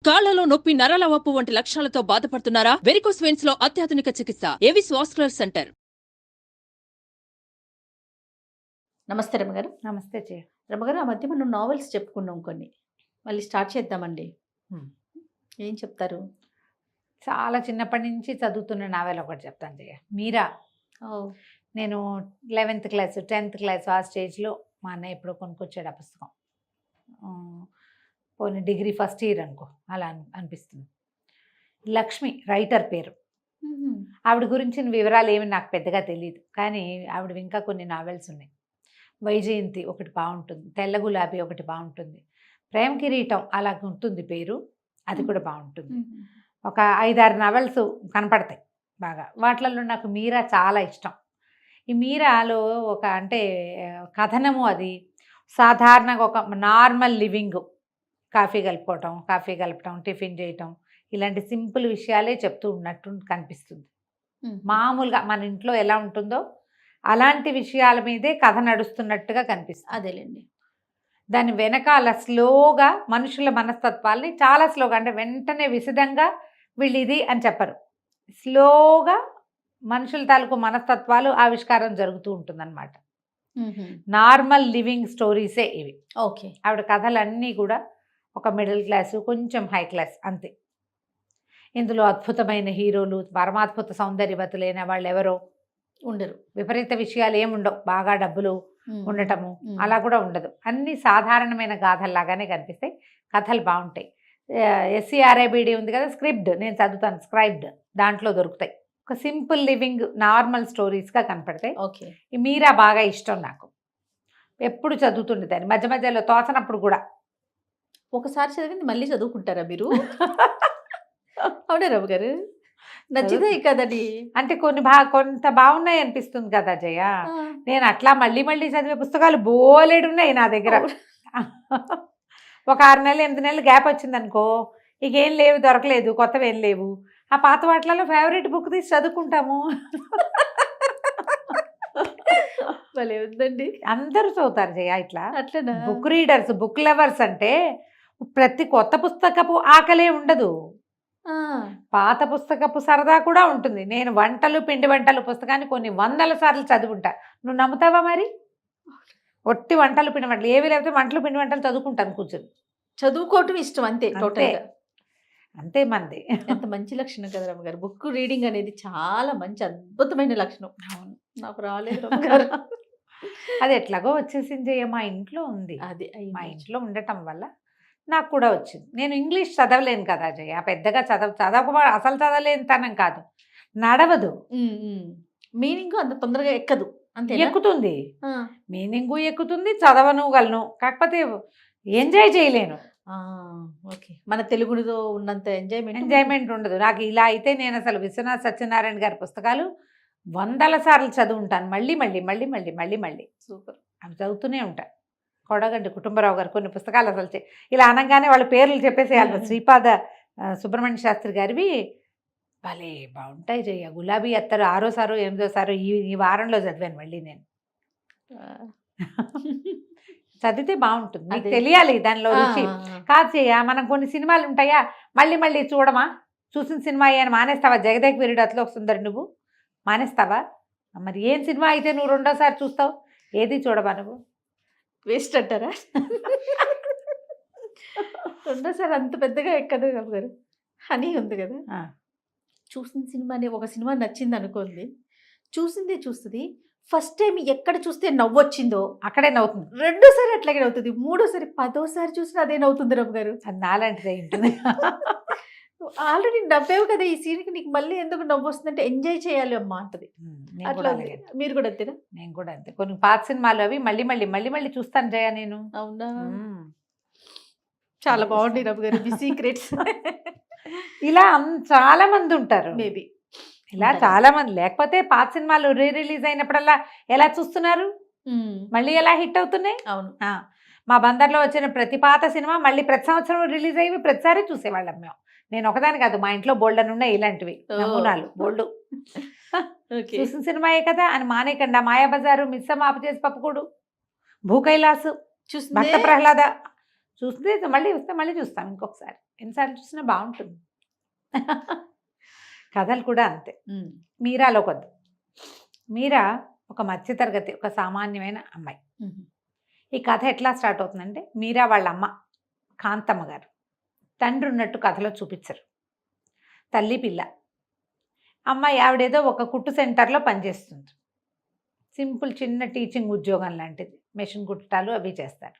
కాళ్లలో నొప్పి, నరాల వాపు వంటి లక్షణాలతో బాధపడుతున్నారా? వెరికోస్ వెయిన్స్ లో అత్యాధునిక చికిత్స ఏవిస్ వాస్కులర్ సెంటర్. నమస్తే రమగారు. నమస్తే జయ. రమగారు, ఆ మధ్య మనం నావెల్స్ చెప్పుకున్నాం కొన్ని. మళ్ళీ స్టార్ట్ చేద్దామండి. ఏం చెప్తారు? చాలా చిన్నప్పటి నుంచి చదువుతున్న నావెల్ ఒకటి చెప్తాను జయ. మీరా. నేను 11th క్లాస్ 10th క్లాస్ ఆ స్టేజ్లో మా అన్నయ్య ఎప్పుడో కొనుక్కొచ్చాడు ఆ పుస్తకం. పోనీ డిగ్రీ ఫస్ట్ ఇయర్ అనుకో, అలా అనిపిస్తుంది. లక్ష్మి రైటర్ పేరు. ఆవిడ గురించిన వివరాలు ఏమి నాకు పెద్దగా తెలియదు, కానీ ఆవిడ ఇంకా కొన్ని నావెల్స్ ఉన్నాయి. వైజయంతి ఒకటి బాగుంటుంది, తెల్ల గులాబీ ఒకటి బాగుంటుంది, ప్రేమ కిరీటం అలా ఉంటుంది పేరు, అది కూడా బాగుంటుంది. ఒక 5-6 నావెల్స్ కనపడతాయి బాగా. వాటిలలో నాకు మీరా చాలా ఇష్టం. ఈ మీరాలో ఒక అంటే కథనము, అది సాధారణంగా ఒక నార్మల్ లివింగ్, కాఫీ కలపటం, టిఫిన్ చేయటం, ఇలాంటి సింపుల్ విషయాలే చెప్తూ ఉన్నట్టు కనిపిస్తుంది. మామూలుగా మన ఇంట్లో ఎలా ఉంటుందో అలాంటి విషయాల మీదే కథ నడుస్తున్నట్టుగా కనిపిస్తుంది. అదేలేండి. దాని వెనకాల స్లోగా మనుషుల మనస్తత్వాల్ని చాలా స్లోగా, అంటే వెంటనే విశదంగా వీళ్ళు ఇది అని చెప్పరు, స్లోగా మనుషుల తాలూకు మనస్తత్వాలు ఆవిష్కారం జరుగుతూ ఉంటుందన్నమాట. నార్మల్ లివింగ్ స్టోరీసే ఇవి. ఓకే. ఆవిడ కథలన్నీ కూడా ఒక మిడిల్ క్లాసు, కొంచెం హై క్లాస్ అంతే. ఇందులో అద్భుతమైన హీరోలు, పరమాద్భుత సౌందర్యవతులైన వాళ్ళు ఎవరో ఉండరు. విపరీత విషయాలు ఏముండవు, బాగా డబ్బులు ఉండటము అలా కూడా ఉండదు. అన్ని సాధారణమైన గాథల్లాగానే కనిపిస్తాయి. కథలు బాగుంటాయి. SCRIBD ఉంది కదా, స్క్రిప్ట్ నేను చదువుతాను, స్క్రైబ్డ్, దాంట్లో దొరుకుతాయి. ఒక సింపుల్ లివింగ్ నార్మల్ స్టోరీస్గా కనపడతాయి. ఓకే. ఈ మీరా బాగా ఇష్టం నాకు, ఎప్పుడు చదువుతుండేదాన్ని, మధ్య మధ్యలో తోచనప్పుడు కూడా. ఒకసారి చదివింది మళ్ళీ చదువుకుంటారా మీరు? అవునా రవి గారు? నచ్చితే కదండి. అంటే కొంత బాగున్నాయి అనిపిస్తుంది కదా జయ. నేను అట్లా మళ్ళీ మళ్ళీ చదివే పుస్తకాలు బోలెడున్నాయి నా దగ్గర. ఒక 6 నెలలు 8 నెలలు గ్యాప్ వచ్చింది అనుకో, ఇక ఏం లేవు, దొరకలేదు, కొత్తవి ఏం లేవు. ఆ పాత వాటిలలో ఫేవరెట్ బుక్ తీసి చదువుకుంటాము. భలే ఉందండి. అందరూ చదువుతారు జయ ఇట్లా. అట్లనా? బుక్ రీడర్స్, బుక్ లవర్స్ అంటే ప్రతి కొత్త పుస్తకపు ఆకలే ఉండదు, పాత పుస్తకపు సరదా కూడా ఉంటుంది. నేను పిండి వంటలు పుస్తకాన్ని కొన్ని 100 సార్లు చదువుకుంటా. నువ్వు నమ్ముతావా మరి? ఒట్టి వంటలు పిండి వంటలు ఏవి లేకపోతే వంటలు పిండి వంటలు చదువుకుంటాను కూర్చొని. చదువుకోవటం ఇష్టం అంతే. టోటల్గా అంతే మంది. ఎంత మంచి లక్షణం కదా రమ్మ గారు. బుక్ రీడింగ్ అనేది చాలా మంచి అద్భుతమైన లక్షణం. అవును, నాకు రాలేదు రమ్మ గారు. అది ఎట్లాగో వచ్చేసింది జయ. మా ఇంట్లో ఉంది, అది మా ఇంట్లో ఉండటం వల్ల నాకు కూడా వచ్చింది. నేను ఇంగ్లీష్ చదవలేను కదా జయ, పెద్దగా అసలు చదవలేని తనం కాదు, నడవదు. మీనింగ్ అంత తొందరగా ఎక్కదు. అంతే. ఎక్కుతుంది, మీనింగు ఎక్కుతుంది, చదవనుగలను, కాకపోతే ఎంజాయ్ చేయలేను. ఓకే. మన తెలుగులో ఉన్నంత ఎంజాయ్మెంట్ ఉండదు నాకు. ఇలా అయితే నేను అసలు విశ్వనాథ్ సత్యనారాయణ గారి పుస్తకాలు 100 సార్లు చదువుంటాను, మళ్ళీ మళ్ళీ మళ్ళీ మళ్ళీ మళ్ళీ మళ్ళీ. సూపర్. అవి చదువుతూనే ఉంటాను. కొడగంటి కుటుంబరావు గారు కొన్ని పుస్తకాలు అసలు ఇలా అనగానే వాళ్ళ పేర్లు చెప్పేసేయాలి. శ్రీపాద సుబ్రహ్మణ్య శాస్త్రి గారివి భలే బాగుంటాయి జయ. గులాబీ అత్తరు 6వ సారో 8వ సారో ఈ వారంలో చదివాను మళ్ళీ నేను. చదివితే బాగుంటుంది, మీకు తెలియాలి దానిలో రుచి. కాదు చెయ్య, మనం కొన్ని సినిమాలు ఉంటాయా మళ్ళీ మళ్ళీ చూడమా, చూసిన సినిమా అని మానేస్తావా? జగదేక్ వీరుడు అతలో సుందరి నువ్వు మానేస్తావా? మరి ఏం సినిమా అయితే నువ్వు 2వ సారి చూస్తావు? ఏది చూడవా నువ్వు? వేస్ట్ అంటారా? 2వ సారి అంత పెద్దగా ఎక్కదు గారు. హనీ ఉంది కదా, చూసిన సినిమాని, ఒక సినిమా నచ్చింది అనుకోండి, చూసిందే చూస్తుంది. ఫస్ట్ టైం ఎక్కడ చూస్తే నవ్వొచ్చిందో అక్కడే నవ్వుతుంది. 2వ సారి అట్లాగే నవ్వుతుంది. 3వ సారి 10వ సారి చూసినా అదే నవ్వుతుంది రమ్మ గారు. అది నాలాంటిదే ఉంటుంది. ఆల్రెడీ నవ్వేవు కదా, ఈ సీన్కి నీకు మళ్ళీ ఎందుకు నవ్వు వస్తుందంటే ఎంజాయ్ చేయాలి అమ్మా అంటది. అట్లా మీరు కూడా అంతేనా? నేను కూడా అంతే. కొన్ని పాత సినిమాలు అవి మళ్ళీ మళ్ళీ మళ్ళీ మళ్ళీ చూస్తాను జయ నేను. అవునా? చాలా బాగుంది రమ్మ గారు. మీ సీక్రెట్స్. ఇలా చాలా మంది ఉంటారు, మేబీ ఇలా చాలా మంది. లేకపోతే పాత సినిమాలు రిలీజ్ అయినప్పుడల్లా ఎలా చూస్తున్నారు, మళ్ళీ ఎలా హిట్ అవుతున్నాయి. అవును. మా బందర్లో వచ్చిన ప్రతి పాత సినిమా మళ్ళీ ప్రతి సంవత్సరం రిలీజ్ అయ్యి ప్రతిసారి చూసేవాళ్ళం మేము. నేను ఒకదాని కాదు, మా ఇంట్లో బోల్డన్ ఉన్నాయి ఇలాంటివి నమూనాలు బోల్డు. చూసిన సినిమాయే కదా అని మానేకండా. మాయాబజారు, మిస్సమ్మ ఆపు చేసి పప్పుకూడు, భూకైలాసు, భక్త ప్రహ్లాద చూస్తే మళ్ళీ వస్తే మళ్ళీ చూస్తాం ఇంకొకసారి, ఎన్నిసార్లు చూసినా బాగుంటుంది. కథలు కూడా అంతే. మీరాలో కొద్ది, మీరా ఒక మధ్యతరగతి, ఒక సామాన్యమైన అమ్మాయి. ఈ కథ ఎట్లా స్టార్ట్ అవుతుందంటే, మీరా వాళ్ళ అమ్మ కాంతమ్మ గారు తండ్రి ఉన్నట్టు కథలో చూపించరు. తల్లి పిల్ల. అమ్మాయి ఆవిడేదో ఒక కుట్టు సెంటర్లో పనిచేస్తుంది. సింపుల్ చిన్న టీచింగ్ ఉద్యోగం లాంటిది, మెషిన్ కుట్టాలు అవి చేస్తారు.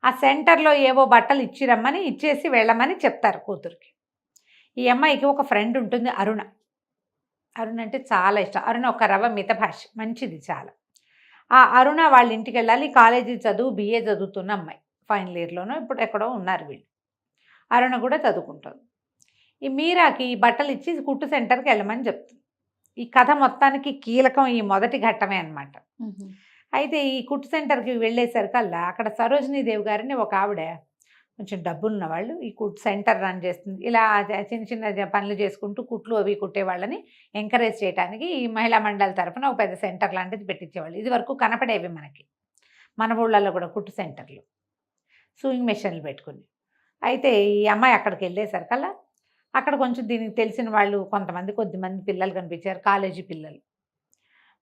ఆ సెంటర్లో ఏవో బట్టలు ఇచ్చిరమ్మని ఇచ్చేసి వెళ్ళమని చెప్తారు కూతురికి. ఈ అమ్మాయికి ఒక ఫ్రెండ్ ఉంటుంది, అరుణ. అరుణ అంటే చాలా ఇష్టం. అరుణ ఒక రవ్వ మితభాష, మంచిది చాలా. ఆ అరుణ వాళ్ళ ఇంటికి వెళ్ళాలి. కాలేజీ చదువు, BA చదువుతున్న అమ్మాయి, ఫైనల్ ఇయర్లోనో ఇప్పుడు ఎక్కడో ఉన్నారు వీళ్ళు. అరుణ కూడా చదువుకుంటుంది. ఈ మీరాకి ఈ బట్టలు ఇచ్చి కుట్టు సెంటర్కి వెళ్ళమని చెప్తుంది. ఈ కథ మొత్తానికి కీలకం ఈ మొదటి ఘట్టమే అన్నమాట. అయితే ఈ కుట్టు సెంటర్కి వెళ్ళేసరికల్లా అక్కడ సరోజినీదేవి గారిని ఒక ఆవిడ, కొంచెం డబ్బులున్న వాళ్ళు, ఈ కుట్టు సెంటర్ రన్ చేస్తుంది. ఇలా చిన్న చిన్న పనులు చేసుకుంటూ కుట్లు అవి కుట్టేవాళ్ళని ఎంకరేజ్ చేయడానికి ఈ మహిళా మండలి తరఫున ఒక పెద్ద సెంటర్ లాంటిది పెట్టించేవాళ్ళు. ఇది వరకు కనపడేవి మనకి, మన ఊళ్ళల్లో కూడా కుట్టు సెంటర్లు, సూయింగ్ మెషిన్లు పెట్టుకుని. అయితే ఈ అమ్మాయి అక్కడికి వెళ్ళేసరికల్లా అక్కడ కొంచెం దీనికి తెలిసిన వాళ్ళు కొద్దిమంది పిల్లలు కనిపించారు, కాలేజీ పిల్లలు.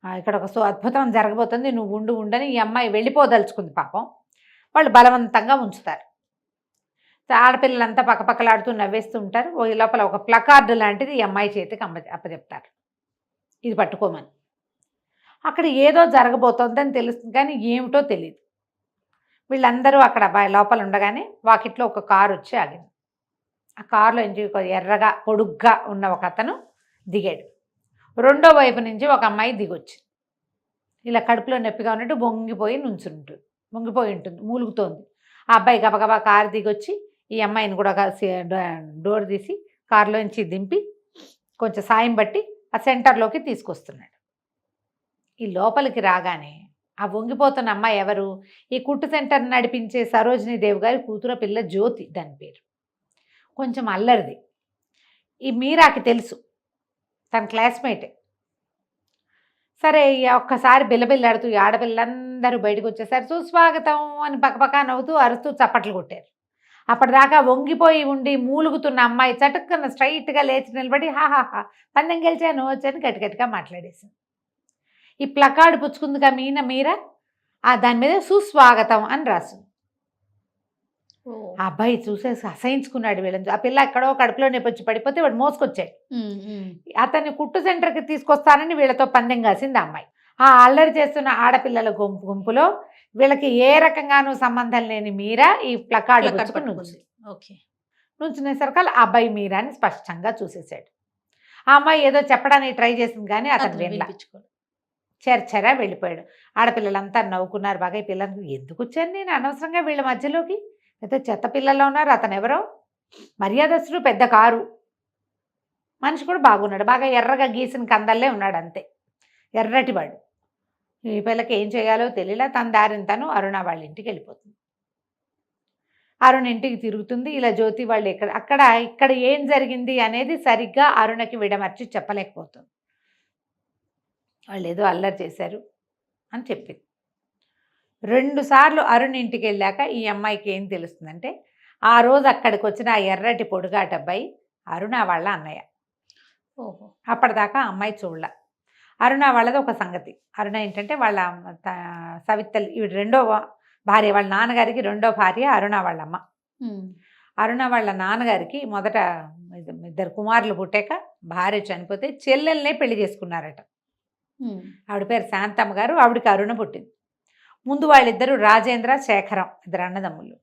ఇక్కడ ఒక అద్భుతం జరగబోతుంది, నువ్వు ఉండని ఈ అమ్మాయి వెళ్ళిపోదలుచుకుంది. పాపం వాళ్ళు బలవంతంగా ఉంచుతారు. ఆడపిల్లలంతా పక్కపక్కలాడుతూ నవ్వేస్తూ ఉంటారు. ఈ లోపల ఒక ప్లకార్డు లాంటిది ఈ అమ్మాయి చేతికి అప్పచెప్తారు, ఇది పట్టుకోమని. అక్కడ ఏదో జరగబోతోందని తెలుస్తుంది, కానీ ఏమిటో తెలియదు. వీళ్ళందరూ అక్కడ లోపల ఉండగానే వాకిట్లో ఒక కారు వచ్చి ఆగింది. ఆ కారులో నుంచి ఎర్రగా పొడుగ్గా ఉన్న ఒక అతను దిగాడు. రెండో వైపు నుంచి ఒక అమ్మాయి దిగొచ్చి ఇలా కడుపులో నొప్పిగా ఉన్నట్టు వంగిపోయి ఉంటుంది, మూలుగుతోంది. ఆ అబ్బాయి గబగబా కారు దిగొచ్చి ఈ అమ్మాయిని కూడా డోర్ తీసి కారులోంచి దింపి కొంచెం సాయం బట్టి ఆ సెంటర్లోకి తీసుకొస్తున్నాడు. ఈ లోపలికి రాగానే ఆ వంగిపోతున్న అమ్మాయి ఎవరు? ఈ కుట్టు సెంటర్ నడిపించే సరోజినీదేవి గారి కూతురు పిల్ల జ్యోతి, దాని పేరు. కొంచెం అల్లరిది. ఈ మీరాకి తెలుసు, తన క్లాస్మేటే. సరే ఒక్కసారి బిల్లబిల్లాడుతూ ఈ ఆడపిల్లందరూ బయటకు వచ్చేసారు. సుస్వాగతం అని పక్కపక్క నవ్వుతూ అరుస్తూ చప్పట్లు కొట్టారు. అప్పటిదాకా వంగిపోయి ఉండి మూలుగుతున్న అమ్మాయి చటుక్కున స్ట్రైట్గా లేచి నిలబడి హాహాహా పందెం గెలిచాను వచ్చని గట్టిగట్టిగా మాట్లాడేసింది. ఈ ప్లకార్డు పుచ్చుకుందిగా మీరా, దాని మీద సుస్వాగతం అని రాసింది. ఆ అబ్బాయి చూసేసి అసహించుకున్నాడు వీళ్ళని. ఆ పిల్ల ఎక్కడో కడుపులో నొప్పి పడిపోతే వాడు మోసుకొచ్చాడు. అతన్ని కుట్టు సెంటర్కి తీసుకొస్తానని వీళ్ళతో పందెం కాసింది ఆ అమ్మాయి. ఆ అల్లరి చేస్తున్న ఆడపిల్లల గుంపులో వీళ్ళకి ఏ రకంగానూ సంబంధం లేని మీరా ఈ ప్లకార్డు నుంచునేసరికి ఆ అబ్బాయి మీరాని స్పష్టంగా చూసేశాడు. ఆ అమ్మాయి ఏదో చెప్పడానికి ట్రై చేసింది, కానీ అతను వినలా, చెరచెరా వెళ్ళిపోయాడు. ఆడపిల్లలంతా నవ్వుకున్నారు బాగా. ఈ పిల్లలకు ఎందుకు వచ్చాను నేను అనవసరంగా వీళ్ళ మధ్యలోకి, అయితే చెత్త పిల్లల్లో ఉన్నారు. అతను ఎవరో మర్యాదస్తుడు, పెద్ద కారు మనిషి కూడా బాగున్నాడు, బాగా ఎర్రగా గీసిన కందల్లే ఉన్నాడు, అంతే ఎర్రటివాడు. ఈ పిల్లకి ఏం చేయాలో తెలియలా. తన దారిని తను అరుణ వాళ్ళ ఇంటికి వెళ్ళిపోతుంది. అరుణ ఇంటికి తిరుగుతుంది. ఇలా జ్యోతి వాళ్ళు ఇక్కడ ఏం జరిగింది అనేది సరిగ్గా అరుణకి విడమర్చి చెప్పలేకపోతుంది. వాళ్ళు ఏదో అల్లరి చేశారు అని చెప్పింది. 2 సార్లు అరుణ్ ఇంటికి వెళ్ళాక ఈ అమ్మాయికి ఏం తెలుస్తుందంటే, ఆ రోజు అక్కడికి వచ్చిన ఆ ఎర్రటి పొడుగాట అబ్బాయి అరుణ వాళ్ళ అన్నయ్య. అప్పటిదాకా అమ్మాయి చూడలే. అరుణ వాళ్ళది ఒక సంగతి. అరుణ ఏంటంటే వాళ్ళ సవితల్లి, ఇవి రెండో భార్య, వాళ్ళ నాన్నగారికి రెండో భార్య అరుణ వాళ్ళమ్మ. అరుణ వాళ్ళ నాన్నగారికి మొదట 2 కుమారులు పుట్టాక భార్య చనిపోతే చెల్లెల్నే పెళ్లి చేసుకున్నారట. ఆవిడ పేరు శాంతమ్మ గారు, ఆవిడకి అరుణ పుట్టింది. ముందు వాళ్ళిద్దరూ రాజేంద్ర, శేఖరం, 2 అన్నదమ్ములు.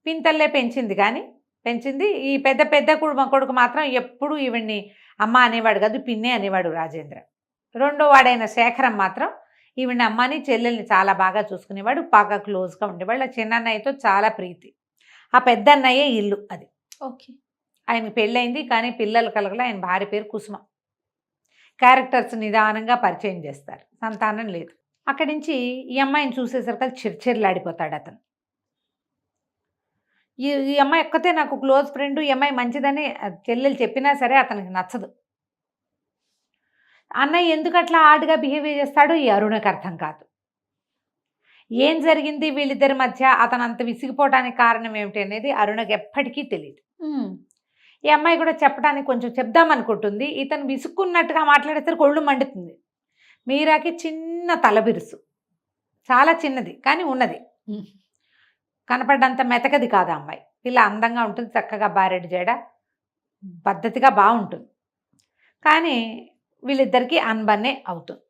పింతల్లే పెంచింది. ఈ పెద్ద కొడుకు మాత్రం ఎప్పుడు ఈవిడ్ని అమ్మ అనేవాడు కాదు, పిన్నే అనేవాడు రాజేంద్ర. రెండో వాడైన శేఖరం మాత్రం ఈవిడ్ని అమ్మని చెల్లెల్ని చాలా బాగా చూసుకునేవాడు, బాగా క్లోజ్గా ఉండేవాళ్ళు. ఆ చిన్నన్నయ్యతో చాలా ప్రీతి. ఆ పెద్ద అన్నయ్యే ఇల్లు అది. ఓకే. ఆయనకి పెళ్ళయింది, కానీ పిల్లలు కలగల. ఆయన భార్య పేరు కుసుమ. క్యారెక్టర్స్ నిదానంగా పరిచయం చేస్తారు, సంతానం లేదు. అక్కడి నుంచి ఈ అమ్మాయిని చూసేసరికి చిర్చిర్లాడిపోతాడు అతను. ఈ అమ్మాయి ఒక్కతే నాకు క్లోజ్ ఫ్రెండ్, ఈ అమ్మాయి మంచిదని చెల్లెలు చెప్పినా సరే అతనికి నచ్చదు. అన్నయ్య ఎందుకు అట్లా ఆడుగా బిహేవ్ చేస్తాడో ఈ అరుణకి అర్థం కాదు. ఏం జరిగింది వీళ్ళిద్దరి మధ్య, అతను అంత విసిగిపోవడానికి కారణం ఏమిటి అనేది అరుణకి ఎప్పటికీ తెలియదు. ఈ అమ్మాయి కూడా చెప్పడానికి కొంచెం చెప్దామనుకుంటుంది. ఇతను విసుక్కున్నట్టుగా మాట్లాడేసరికి ఒళ్ళు మండుతుంది. మీరాకి చిన్న తలబిరుసు, చాలా చిన్నది కానీ ఉన్నది, కనపడ్డంత మెతకది కాదు అమ్మాయి. పిల్ల అందంగా ఉంటుంది, చక్కగా బారెడు జడ, పద్ధతిగా బాగుంటుంది. కానీ వీళ్ళిద్దరికీ అన్బన్నే అవుతుంది.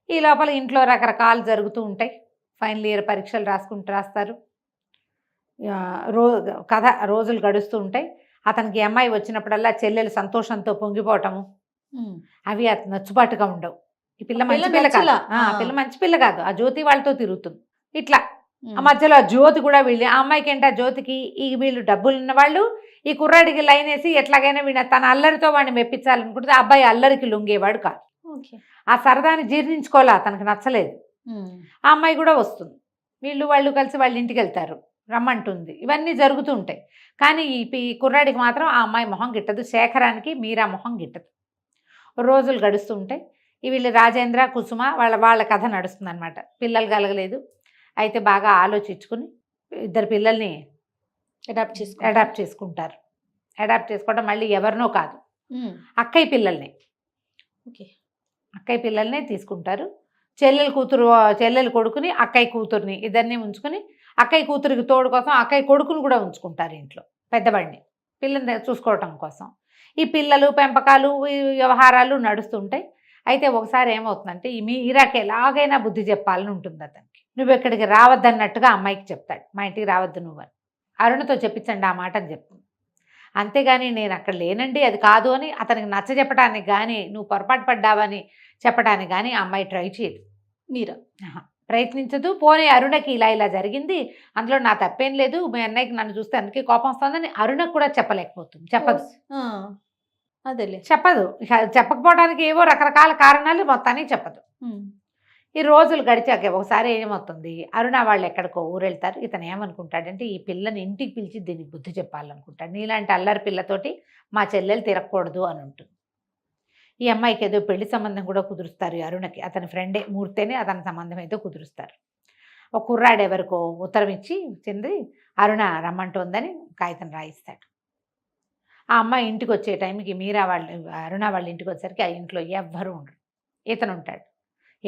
ఈ లోపల ఇంట్లో రకరకాలు జరుగుతూ ఉంటాయి. ఫైనల్ ఇయర్ పరీక్షలు రాస్తారు. రోజులు గడుస్తూ ఉంటాయి. అతనికి అమ్మాయి వచ్చినప్పుడల్లా చెల్లెలు సంతోషంతో పొంగిపోవటము అవి అతను నచ్చుబాటుగా ఉండవు. ఈ పిల్ల మంచి పిల్ల కాదు, పిల్ల మంచి పిల్ల కాదు, ఆ జ్యోతి వాళ్ళతో తిరుగుతుంది. ఇట్లా ఆ మధ్యలో ఆ జ్యోతి కూడా వీళ్ళు, ఆ అమ్మాయికి ఏంటి, ఆ జ్యోతికి ఈ వీళ్ళు డబ్బులు ఉన్న వాళ్ళు ఈ కుర్రాడికి లైన్ వేసి ఎట్లాగైనా వీళ్ళ తన అల్లరితో వాడిని మెప్పించాలనుకుంటే ఆ అబ్బాయి అల్లరికి లొంగేవాడు కాదు. ఆ సరదాని జీర్ణించుకోవాలా, తనకు నచ్చలేదు. ఆ అమ్మాయి కూడా వస్తుంది, వాళ్ళు కలిసి వాళ్ళ ఇంటికి వెళ్తారు, రమ్మంటుంది, ఇవన్నీ జరుగుతూ ఉంటాయి. కానీ ఈ కుర్రాడికి మాత్రం ఆ అమ్మాయి మొహం గిట్టదు, శేఖరానికి మీరా మొహం గిట్టదు. రోజులు గడుస్తూ ఉంటాయి. వీళ్ళు రాజేంద్ర కుసుమ వాళ్ళ కథ నడుస్తుంది అనమాట. పిల్లలు కలగలేదు, అయితే బాగా ఆలోచించుకుని ఇద్దరు పిల్లల్ని అడాప్ట్ చేసుకుంటారు. అడాప్ట్ చేసుకోవడం మళ్ళీ ఎవరినో కాదు, అక్కయ్య పిల్లల్నే తీసుకుంటారు. చెల్లెలు కొడుకుని అక్కయ్య కూతుర్ని ఇద్దరిని ఉంచుకుని, అక్కయ్య కూతురికి తోడు కోసం అక్కయ్య కొడుకుని కూడా ఉంచుకుంటారు ఇంట్లో, పెద్దవాడిని పిల్లల్ని చూసుకోవటం కోసం. ఈ పిల్లలు పెంపకాలు ఈ వ్యవహారాలు నడుస్తుంటాయి. అయితే ఒకసారి ఏమవుతుందంటే ఈ మీరాకి ఎలాగైనా బుద్ధి చెప్పాలని ఉంటుంది అతనికి. నువ్వు ఇక్కడికి రావద్దన్నట్టుగా అమ్మాయికి చెప్తాడు, మా ఇంటికి రావద్దు నువ్వు అని. అరుణతో చెప్పించండి ఆ మాట అని చెప్తుంది. అంతేగాని నేను అక్కడ లేనండి అది కాదు అని అతనికి నచ్చ చెప్పడానికి కానీ, నువ్వు పొరపాటు పడ్డావని చెప్పడానికి కానీ ఆ అమ్మాయి ట్రై చేయదు. మీరా ప్రయత్నించదు. పోనీ అరుణకి ఇలా జరిగింది, అందులో నా తప్పేం లేదు, మీ అన్నయ్యకి నన్ను చూస్తే అందుకే కోపం వస్తుందని అరుణకు కూడా చెప్పలేకపోతుంది, చెప్పదు. చెప్పకపోవడానికి ఏవో రకరకాల కారణాలు మొత్తానికి చెప్పదు. ఈ రోజులు గడిచాక ఒకసారి ఏమవుతుంది, అరుణ వాళ్ళు ఎక్కడికో ఊరు వెళ్తారు. ఇతను ఏమనుకుంటాడంటే ఈ పిల్లని ఇంటికి పిలిచి దీనికి బుద్ధి చెప్పాలనుకుంటాడు. నీలాంటి అల్లరి పిల్లతోటి మా చెల్లెలు తిరగకూడదు అని ఉంటుంది. ఈ అమ్మాయికి ఏదో పెళ్లి సంబంధం కూడా కుదురుస్తారు అరుణకి, అతని ఫ్రెండే మూర్తేనే అతని సంబంధం ఏదో కుదురుస్తారు. ఒక కుర్రాడు ఎవరికో ఉత్తరం ఇచ్చి చెంది అరుణ రమ్మంటుందని కాగితం రాయిస్తాడు. ఆ అమ్మాయి ఇంటికి వచ్చే టైంకి అరుణ వాళ్ళ ఇంటికి వచ్చేసరికి ఆ ఇంట్లో ఎవ్వరూ ఉండరు. ఇతను ఉంటాడు.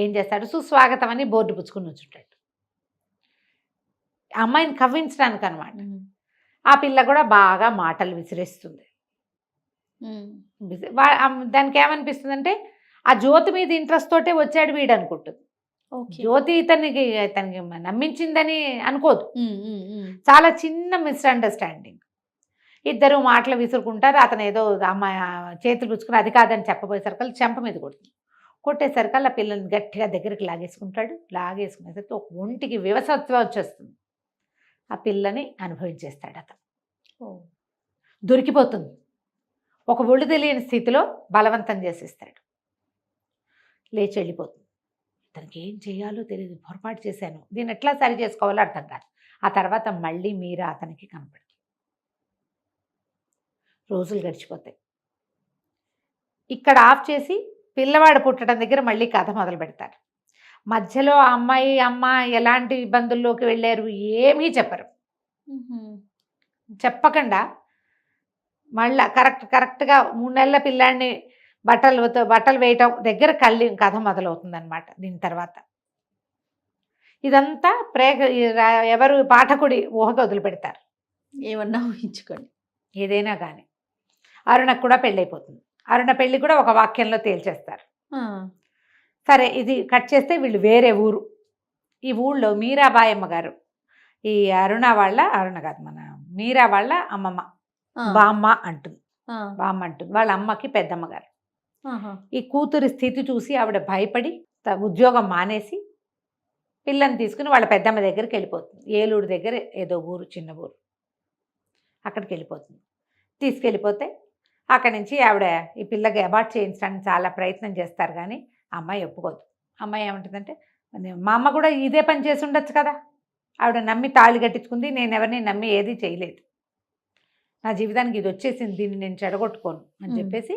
ఏం చేస్తాడు, సుస్వాగతం అని బోర్డు పుచ్చుకుని వచ్చుంటాడు. ఆ అమ్మాయిని కవ్వించడానికి అనమాట. ఆ పిల్ల కూడా బాగా మాటలు విసిరేస్తుంది. దానికి ఏమనిపిస్తుంది అంటే ఆ జ్యోతి మీద ఇంట్రెస్ట్ తోటే వచ్చాడు వీడు అనుకుంటుంది. జ్యోతి ఇతనికి నమ్మించిందని అనుకోదు. చాలా చిన్న మిస్అండర్స్టాండింగ్. ఇద్దరు మాటలు విసురుకుంటారు. అతను ఏదో అమ్మాయి చేతులు పుచ్చుకుని అది కాదని చెప్పబోయేసరికి చెంప మీద కొట్టేసరికి ఆ పిల్లల్ని గట్టిగా దగ్గరికి లాగేసుకునేసరికి ఒక ఒంటికి వివసత్వం వచ్చేస్తుంది. ఆ పిల్లని అనుభవించేస్తాడు అతను. దొరికిపోతుంది. ఒక ఒళ్ళు తెలియని స్థితిలో బలవంతం చేసేస్తాడు. లేచి వెళ్ళిపోతుంది. ఇతనికి ఏం చేయాలో తెలియదు, పొరపాటు చేశాను, దీన్ని ఎట్లా సరి చేసుకోవాలో అర్థం కాదు. ఆ తర్వాత మళ్ళీ మీరా అతనికి కనపడుతుంది. రోజులు గడిచిపోతాయి. ఇక్కడ ఆఫ్ చేసి పిల్లవాడు పుట్టడం దగ్గర మళ్ళీ కథ మొదలు పెడతారు. మధ్యలో అమ్మ ఎలాంటి ఇబ్బందుల్లోకి వెళ్ళారు ఏమీ చెప్పరు. చెప్పకుండా మళ్ళీ కరెక్ట్గా 3 నెలల పిల్లాడిని బట్టలు వేయటం దగ్గర కథ మొదలవుతుంది అనమాట. దీని తర్వాత ఇదంతా ఎవరు పాఠకుడి ఊహకు వదిలిపెడతారు. ఏమన్నా ఊహించుకోండి, ఏదైనా కానీ. అరుణకు కూడా పెళ్ళైపోతుంది. అరుణ పెళ్ళి కూడా ఒక వాక్యంలో తేల్చేస్తారు. సరే, ఇది కట్ చేస్తే వీళ్ళు వేరే ఊరు. ఈ ఊళ్ళో మీరాబాయమ్మ గారు, ఈ అరుణ కాదు మన మీరా వాళ్ళ అమ్మమ్మ బామ్మ అంటుంది. వాళ్ళ అమ్మకి పెద్దమ్మగారు. ఈ కూతురి స్థితి చూసి ఆవిడ భయపడి ఉద్యోగం మానేసి పిల్లని తీసుకుని వాళ్ళ పెద్దమ్మ దగ్గరికి వెళ్ళిపోతుంది. ఏలూరు దగ్గర ఏదో ఊరు, చిన్న ఊరు, అక్కడికి వెళ్ళిపోతుంది. తీసుకెళ్ళిపోతే అక్కడి నుంచి ఆవిడ ఈ పిల్లకి అబార్ట్ చేయించడానికి చాలా ప్రయత్నం చేస్తారు, కానీ అమ్మాయి ఒప్పుకోదు. అమ్మాయి ఏమంటుందంటే, మా అమ్మ కూడా ఇదే పని చేసి ఉండొచ్చు కదా, ఆవిడ నమ్మి తాళి కట్టించుకుంది, నేను ఎవరిని నమ్మి ఏదీ చేయలేదు, నా జీవితానికి ఇది వచ్చేసింది, దీన్ని నేను చెడగొట్టుకోను అని చెప్పేసి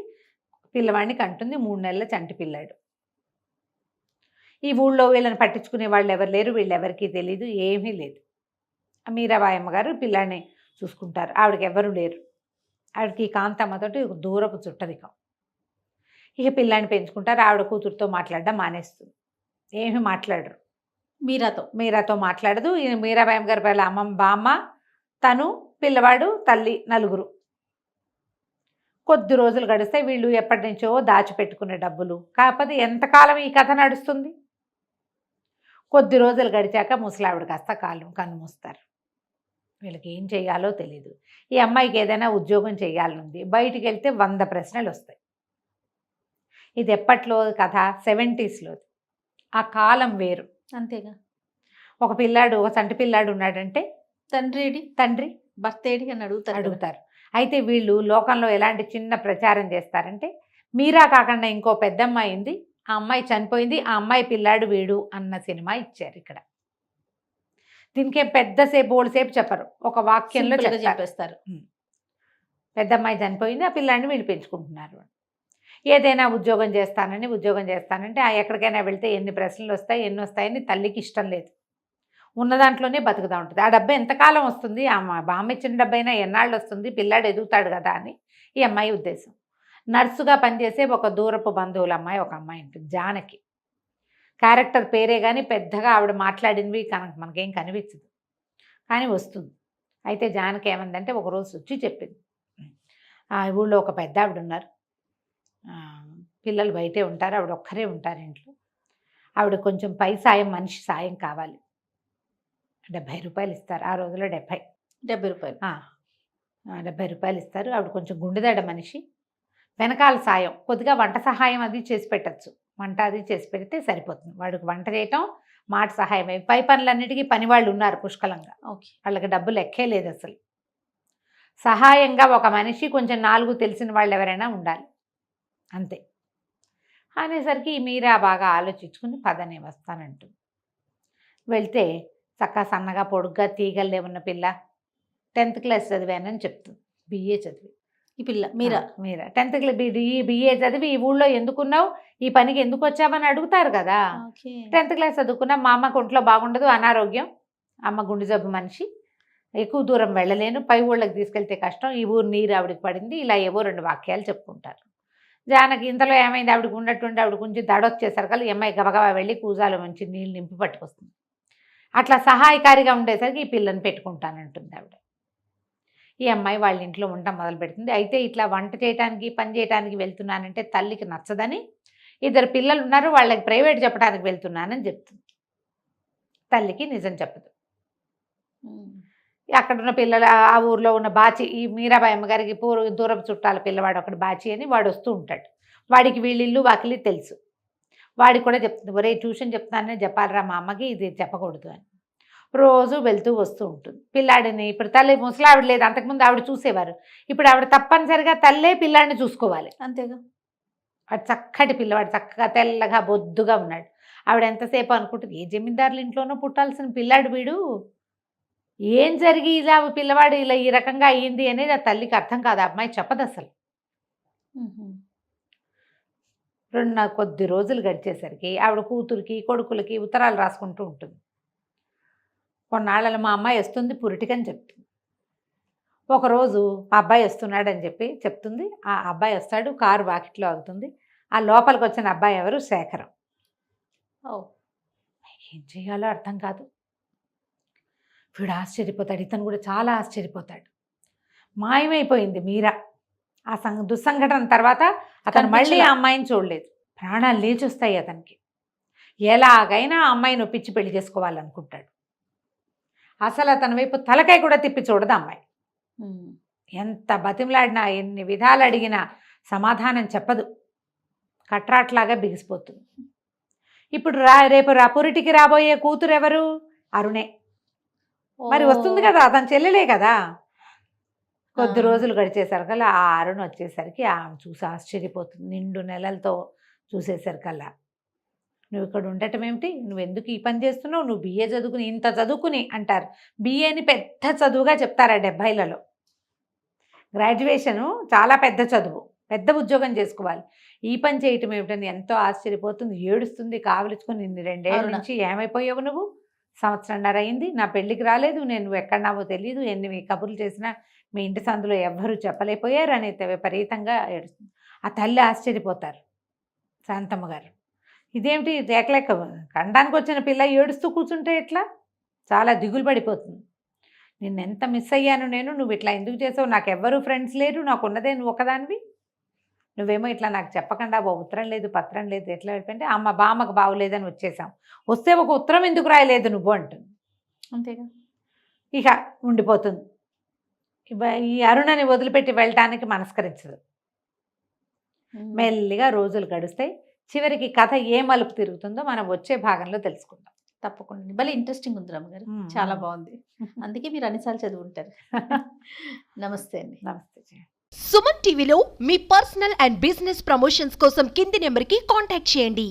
పిల్లవాడిని కంటుంది. 3 నెలల చంటి పిల్లాడు. ఈ ఊళ్ళో వీళ్ళని పట్టించుకునే వాళ్ళు ఎవరు లేరు, వీళ్ళెవరికీ తెలీదు, ఏమీ లేదు. మీరాబాయి అమ్మగారు పిల్లాడిని చూసుకుంటారు. ఆవిడకి ఎవరు లేరు. ఆవిడకి ఈ కాంతమ్మతోటి ఒక దూరపు చుట్టరికం. ఇక పిల్లాడిని పెంచుకుంటారు. ఆవిడ కూతురుతో మాట్లాడడం మానేస్తుంది, ఏమీ మాట్లాడరు. మీరాతో మాట్లాడదు. ఈయన మీరాబాయి అమ్మగారి పిల్ల అమ్మమ్మ బామ్మ, తను, పిల్లవాడు, తల్లి, నలుగురు. కొద్ది రోజులు గడిస్తే వీళ్ళు ఎప్పటి నుంచో దాచిపెట్టుకునే డబ్బులు. కాకపోతే ఎంతకాలం ఈ కథ నడుస్తుంది? కొద్ది రోజులు గడిచాక ముసలావిడ కాస్త కన్ను మూస్తారు. వీళ్ళకి ఏం చేయాలో తెలీదు. ఈ అమ్మాయికి ఏదైనా ఉద్యోగం చేయాలనుంది. బయటికి వెళ్తే 100 ప్రశ్నలు వస్తాయి. ఇది ఎప్పట్లో కథ? 70sలో. ఆ కాలం వేరు. అంతేగా. ఒక పిల్లాడు, ఒక చంటి పిల్లాడు ఉన్నాడంటే తండ్రి భర్త ఏడి అని అడుగుతారు. అయితే వీళ్ళు లోకంలో ఎలాంటి చిన్న ప్రచారం చేస్తారంటే, మీరా కాకుండా ఇంకో పెద్దమ్మాయి ఉంది, ఆ అమ్మాయి చనిపోయింది, ఆ అమ్మాయి పిల్లాడు వీడు అన్న సినిమా ఇచ్చారు ఇక్కడ. దీనికేం పెద్దసేపు ఓడిసేపు చెప్పరు, ఒక వాక్యంలో చెప్పేస్తారు. పెద్దమ్మాయి చనిపోయింది, ఆ పిల్లాడిని వీళ్ళు పెంచుకుంటున్నారు. ఏదైనా ఉద్యోగం చేస్తానంటే ఎక్కడికైనా వెళ్తే ఎన్ని ప్రశ్నలు వస్తాయి, ఎన్ని వస్తాయని తల్లికి ఇష్టం లేదు. ఉన్న దాంట్లోనే బతుకుతూ ఉంటుంది. ఆ డబ్బు ఎంతకాలం వస్తుంది, ఆ బామ్మ ఇచ్చిన డబ్బు అయినా ఎన్నాళ్ళు వస్తుంది, పిల్లాడు ఎదుగుతాడు కదా అని ఈ అమ్మాయి ఉద్దేశం. నర్సుగా పనిచేసే ఒక దూరపు బంధువుల అమ్మాయి ఒక అమ్మాయి ఉంటుంది, జానకి. క్యారెక్టర్ పేరే కానీ పెద్దగా ఆవిడ మాట్లాడినవి మనకేం కనిపించదు, కానీ వస్తుంది. అయితే జానకి ఏమందంటే ఒకరోజు వచ్చి చెప్పింది, ఊళ్ళో ఒక పెద్ద ఆవిడ ఉన్నారు, పిల్లలు బయటే ఉంటారు, ఆవిడ ఒక్కరే ఉంటారు ఇంట్లో. ఆవిడ కొంచెం పై సాయం, మనిషి సాయం కావాలి. 70 రూపాయలు ఇస్తారు ఆ రోజులో. 70 రూపాయలు 70 రూపాయలు ఇస్తారు. ఆవిడ కొంచెం గుండెదడ మనిషి. వెనకాల సాయం కొద్దిగా వంట సహాయం అది చేసి పెట్టచ్చు, వంట అది చేసి పెడితే సరిపోతుంది. వాడికి వంట చేయటం, మాట సహాయం, పై పనులన్నిటికీ పని వాళ్ళు ఉన్నారు పుష్కలంగా. వాళ్ళకి డబ్బులు ఎక్కే లేదు అసలు. సహాయంగా ఒక మనిషి, కొంచెం 4 తెలిసిన వాళ్ళు ఎవరైనా ఉండాలి, అంతే. అనేసరికి మీరా బాగా ఆలోచించుకుని పదనే వస్తానంటుంది. వెళ్తే చక్కగా సన్నగా పొడుగ్గా తీగల్లే ఉన్న పిల్ల, 10th క్లాస్ చదివానని చెప్తుంది. BA చదివి ఈ పిల్ల మీరా 10th క్లాస్ BA చదివి ఈ ఊళ్ళో ఎందుకున్నావు, ఈ పనికి ఎందుకు వచ్చావని అడుగుతారు కదా. 10th క్లాస్ చదువుకున్నా, మా అమ్మకు ఒంట్లో బాగుండదు, అనారోగ్యం, అమ్మ గుండె జబ్బు మనిషి, ఎక్కువ దూరం వెళ్ళలేను, పై ఊళ్ళకి తీసుకెళ్తే కష్టం, ఈ ఊరు నీరు ఆవిడకి పడింది, ఇలా ఏవో 2 వాక్యాలు చెప్పుకుంటారు. జానకి ఇంతలో ఏమైంది, ఆవిడకి ఉన్నట్టుండి ఆవిడ కొంచెం దడొచ్చేసరికి ఈ అమ్మాయి గబగబా వెళ్ళి కూజాలో మంచి నీళ్ళు నింపి పట్టుకొస్తుంది. అట్లా సహాయకారిగా ఉండేసరికి ఈ పిల్లని పెట్టుకుంటానంటుంది ఆవిడ. ఈ అమ్మాయి వాళ్ళ ఇంట్లో వంట మొదలు పెడుతుంది. అయితే ఇట్లా వంట చేయడానికి, పని చేయడానికి వెళ్తున్నానంటే తల్లికి నచ్చదని, 2 పిల్లలు ఉన్నారు, వాళ్ళకి ప్రైవేట్ చెప్పడానికి వెళ్తున్నానని చెప్తుంది. తల్లికి నిజం చెప్పదు. అక్కడున్న పిల్లలు, ఆ ఊర్లో ఉన్న బాచి, ఈ మీరాబాయి అమ్మగారికి దూరపు చుట్టాల పిల్లవాడు ఒకటి బాచి అని, వాడు వస్తూ ఉంటాడు. వాడికి వీళ్ళిల్లు వాకిలి తెలుసు. వాడికి కూడా చెప్తుంది, ఒరే ట్యూషన్ చెప్తానని చెప్పాలరా మా అమ్మకి, ఇది చెప్పకూడదు అని. రోజు వెళ్తూ వస్తూ ఉంటుంది. పిల్లాడిని ఇప్పుడు తల్లి, ముసలావిడ లేదు, అంతకుముందు ఆవిడ చూసేవారు, ఇప్పుడు ఆవిడ తప్పనిసరిగా తల్లే పిల్లాడిని చూసుకోవాలి. అంతేగా. వాడు చక్కటి పిల్లవాడు, చక్కగా తెల్లగా బొద్దుగా ఉన్నాడు. ఆవిడ ఎంతసేపు అనుకుంటుంది, ఏ జమీందారుల ఇంట్లోనో పుట్టాల్సిన పిల్లాడు వీడు, ఏం జరిగి ఇలా పిల్లవాడు ఇలా ఈ రకంగా అయ్యింది అనేది ఆ తల్లికి అర్థం కాదు. ఆ అమ్మాయి చెప్పదు అసలు. కొద్ది రోజులు గడిచేసరికి ఆవిడ కూతురికి, కొడుకులకి ఉత్తరాలు రాసుకుంటూ ఉంటుంది. కొన్నాళ్ళలో మా అమ్మాయి వస్తుంది పురిటికని చెప్తుంది. ఒకరోజు మా అబ్బాయి వస్తున్నాడని చెప్తుంది. ఆ అబ్బాయి వస్తాడు, కారు వాకిట్లో ఆగుతుంది. ఆ లోపలికి వచ్చిన అబ్బాయి ఎవరు? శేఖరం. ఏం చేయాలో అర్థం కాదు. వీడు ఆశ్చర్యపోతాడు, ఇతను కూడా చాలా ఆశ్చర్యపోతాడు. మాయమైపోయింది మీరా. ఆ దుస్సంఘటన తర్వాత అతను మళ్ళీ ఆ అమ్మాయిని చూడలేదు. ప్రాణాలు లేచొస్తాయి అతనికి. ఎలాగైనా ఆ అమ్మాయిని ఒప్పించి పెళ్లి చేసుకోవాలనుకుంటాడు. అసలు అతని వైపు తలకాయ కూడా తిప్పి చూడదు అమ్మాయి. ఎంత బతిమలాడినా, ఎన్ని విధాలు అడిగినా సమాధానం చెప్పదు. కట్రాట్లాగా బిగిసిపోతుంది. ఇప్పుడు రేపు పురిటికి రాబోయే కూతురు ఎవరు? అరుణే. మరి వస్తుంది కదా, అతని చెల్లెలే కదా. కొద్ది రోజులు గడిచేసరికల్లా ఆ అరుణ్ వచ్చేసరికి ఆమె చూసి ఆశ్చర్యపోతుంది. 2 నెలలతో చూసేసరికల్లా, నువ్వు ఇక్కడ ఉండటం ఏమిటి, నువ్వు ఎందుకు ఈ పని చేస్తున్నావు, నువ్వు BA చదువుకుని, ఇంత చదువుకుని అంటారు. BAని పెద్ద చదువుగా చెప్తారు ఆ 70లలో. గ్రాడ్యుయేషను చాలా పెద్ద చదువు, పెద్ద ఉద్యోగం చేసుకోవాలి. ఈ పని చేయటం ఏమిటని ఎంతో ఆశ్చర్యపోతుంది, ఏడుస్తుంది, కావలించుకొని నిన్ను 2 ఏళ్ళ అవునా? నుంచి ఏమైపోయావు నువ్వు, సంవత్సరంన్నర అయింది, నా పెళ్ళికి రాలేదు, నేను ఎక్కడున్నావో తెలియదు, ఎన్ని కబుర్లు చేసినా మీ ఇంటి సందులో ఎవ్వరూ చెప్పలేకపోయారు అని విపరీతంగా ఏడుస్తుంది. ఆ తల్లి ఆశ్చర్యపోతారు, శాంతమ్మ గారు. ఇదేమిటి లేకలేక కండానికి వచ్చిన పిల్ల ఏడుస్తూ కూర్చుంటే ఎట్లా, చాలా దిగులు పడిపోతుంది. నిన్ను ఎంత మిస్ అయ్యాను నేను, నువ్వు ఇట్లా ఎందుకు చేసావు, నాకు ఎవ్వరూ ఫ్రెండ్స్ లేరు, నాకు ఉన్నదే నువ్వు ఒకదానివి, నువ్వేమో ఇట్లా నాకు చెప్పకుండా ఓ ఉత్తరం లేదు పత్రం లేదు, ఎట్లా వెళ్ళిపోయింటే అమ్మ బామ్మకు బాగోలేదని వచ్చేసాం, వస్తే ఒక ఉత్తరం ఎందుకు రాయలేదు నువ్వు అంటుంది. అంతేగా. ఇక ఉండిపోతుంది. ఈ అరుణని వదిలిపెట్టి వెళ్ళటానికి మనస్కరించదు. మెల్లిగా రోజులు గడుస్తాయి. చివరికి కథ ఏ మలుపు తిరుగుతుందో మనం వచ్చే భాగంలో తెలుసుకుందాం. తప్పకుండా భలే ఇంట్రెస్టింగ్ ఉంది రమ్మగారు, చాలా బాగుంది. అందుకే మీరు అన్నిసార్లు చదువుంటారు. నమస్తే అండి. నమస్తే. సుమన్ టీవీలో మీ పర్సనల్ అండ్ బిజినెస్ ప్రమోషన్స్ కోసం కింది నెంబర్కి కాంటాక్ట్ చేయండి.